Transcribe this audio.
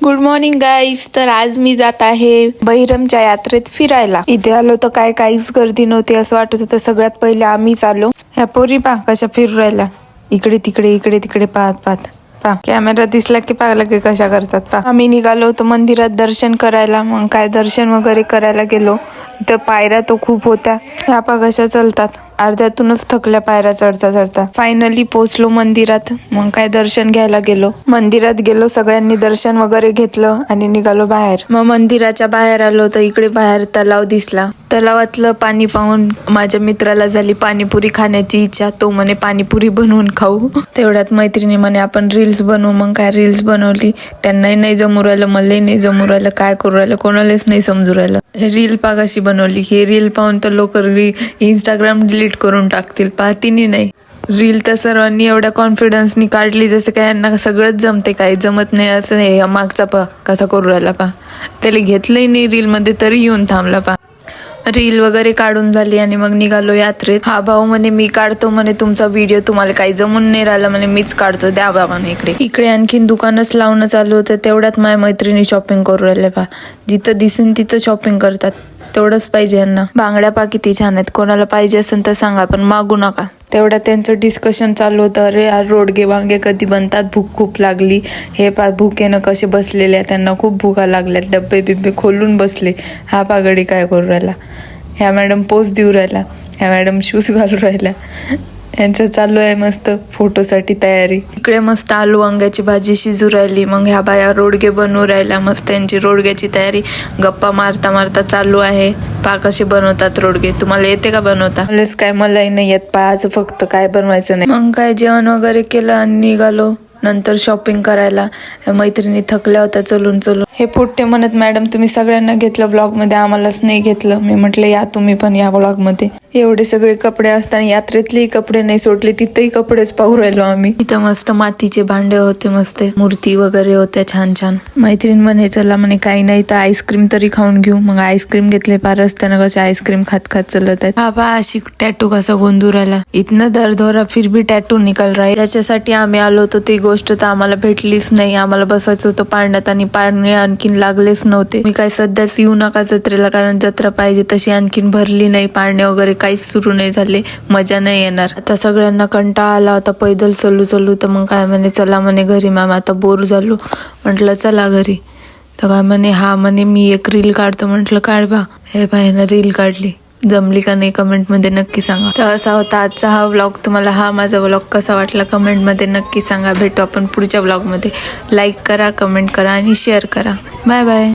Good morning guys. तर आज मी जात आहे बहिरमच्या यात्रेत फिरायला. इथे आलो तर काय काहीच गर्दी नव्हती असं वाटत होतं. सगळ्यात पहिले आम्हीच आलो. ह्या पोरी पा कशा फिरू राहिला, इकडे तिकडे पाहत पाहत. पा कॅमेरा दिसला की पाहिला की कशा करतात पा. आम्ही निघालो होतो मंदिरात दर्शन करायला. मग काय दर्शन वगैरे करायला गेलो. इथं पायऱ्या तो खूप होत्या. ह्या पा कशा चालतात, अर्ध्यातूनच थकल्या पायऱ्या चढता चढता. फायनली पोहोचलो मंदिरात. मग काय दर्शन घ्यायला गेलो. मंदिरात गेलो, सगळ्यांनी दर्शन वगैरे घेतलं आणि निघालो बाहेर. मग मंदिराच्या बाहेर आलो तर इकडे बाहेर तलाव दिसला. तलावातलं पाणी पाहून माझ्या मित्राला झाली पाणीपुरी खाण्याची इच्छा. तो म्हणे पाणीपुरी बनवून खाऊ. तेवढ्यात मैत्रिणी म्हणे आपण रील्स बनवू. मग काय रील्स बनवली. त्यांनाही नाही जमू राहिलं, मलाही नाही जमू राहिलं. काय करू राहिलं कोणालाच नाही समजू राहिलं. रील पा कशी बनवली. हे रील पाहून तर लोक इंस्टाग्राम डिलीट करून टाकतील. पाहतीनी नाही रील तर सर्वांनी एवढ्या कॉन्फिडन्सनी काढली जसं काय यांना सगळंच जमते. काही जमत नाही असं. हे मागचा पा कसा करू राहिला पा. त्याला घेतलंही नाही रील मध्ये तरी येऊन थांबला पा. रील वगैरे काढून झाली आणि मग निघालो यात्रेत. हा भाऊ म्हणे मी काढतो म्हणे तुमचा व्हिडिओ, तुम्हाला काही जमून नाही राहिला म्हणे मीच काढतो, द्या बाबा इकडे आणखीन दुकानच लावणं चालू होतं. तेवढ्यात माझ्या मैत्रिणी शॉपिंग करू राहिल्या पा. जिथं दिसेन तिथं शॉपिंग करतात. तेवढंच पाहिजे यांना. बांगड्या पा किती छान आहेत. कोणाला पाहिजे असेल तर सांगा पण मागू नका. तेवढ्यात त्यांचं डिस्कशन चालू होतं. अरे यार रोडगे वांगे कधी बनतात, भूक खूप लागली. हे पा भुकेनं कसे बसलेले आहेत, त्यांना खूप भुका लागल्यात. डब्बे बिब्बे खोलून बसले. हा पागडी काय करू राहिला. ह्या मॅडम पोज देऊ राहिला. ह्या मॅडम शूज घालू राहिल्या. यांचं चालू आहे मस्त फोटोसाठी तयारी. इकडे मस्त आलू वांग्याची भाजी शिजू राहिली. मग ह्या बाया रोडगे बनवू राहिल्या. मस्त त्यांची रोडग्याची तयारी गप्पा मारता मारता चालू आहे. पा कसे बनवतात रोडगे. तुम्हाला येते का बनवता. मलाही नाही येत पा. आज फक्त काय बनवायचं नाही. मग काय जेवण वगैरे केलं आणि निघालो नंतर शॉपिंग करायला. मैत्रिणी थकल्या होत्या चलून. हे पोट्टे म्हणत मॅडम तुम्ही सगळ्यांना घेतलं ब्लॉग मध्ये, आम्हालाच नाही घेतलं. मी म्हटलं या तुम्ही पण या ब्लॉग मध्ये. एवढे सगळे कपडे असताना यात्रेतलेही कपडे नाही सोडले. तिथेही कपडेच पाहू राहिलो आम्ही. इथं मस्त मातीचे भांडे होते, मस्त मूर्ती वगैरे होत्या छान छान. मैत्रीण म्हणे चला म्हणे काही नाही तर आईस्क्रीम तरी खाऊन घेऊ. मग आईस्क्रीम घेतले. पार रस्त्यानं कसे आईस्क्रीम खात खात चालत आहेत. हा पा अशी टॅटू कसा गोंधू राहिला. इथनं दर्द हो रहा फिर भी टॅटू निकल रहा है. त्याच्यासाठी आम्ही आलो होतो. ती गोष्ट तर आम्हाला भेटलीच नाही. आम्हाला बसायचं होतं पाळण्यात आणि पाळणे आणखीन लागलेच नव्हते. मी काय सध्याच येऊ नका जत्रेला, कारण जत्रा पाहिजे तशी आणखीन भरली नाही. पाळणे वगैरे काहीच सुरू नाही झाले. मजा नाही येणार. आता सगळ्यांना कंटाळा आला होता पैदल चलू. तर मग काय म्हणे चला म्हणे घरी. मॅम आता बोर झालो. म्हटलं चला घरी. तर काय म्हणे हा म्हणे मी एक रील काढतो. म्हटलं काढ बा. हे बाईनं रील काढली. जमली का नाही कमेंट मध्ये नक्की सांगा. तर असा होता आजचा हा व्लॉग. तुम्हाला हा माझा व्लॉग कसा वाटला कमेंट मध्ये नक्की सांगा. भेटू आपण पुढच्या व्लॉग मध्ये. लाईक करा, कमेंट करा आणि शेअर करा. Bye bye.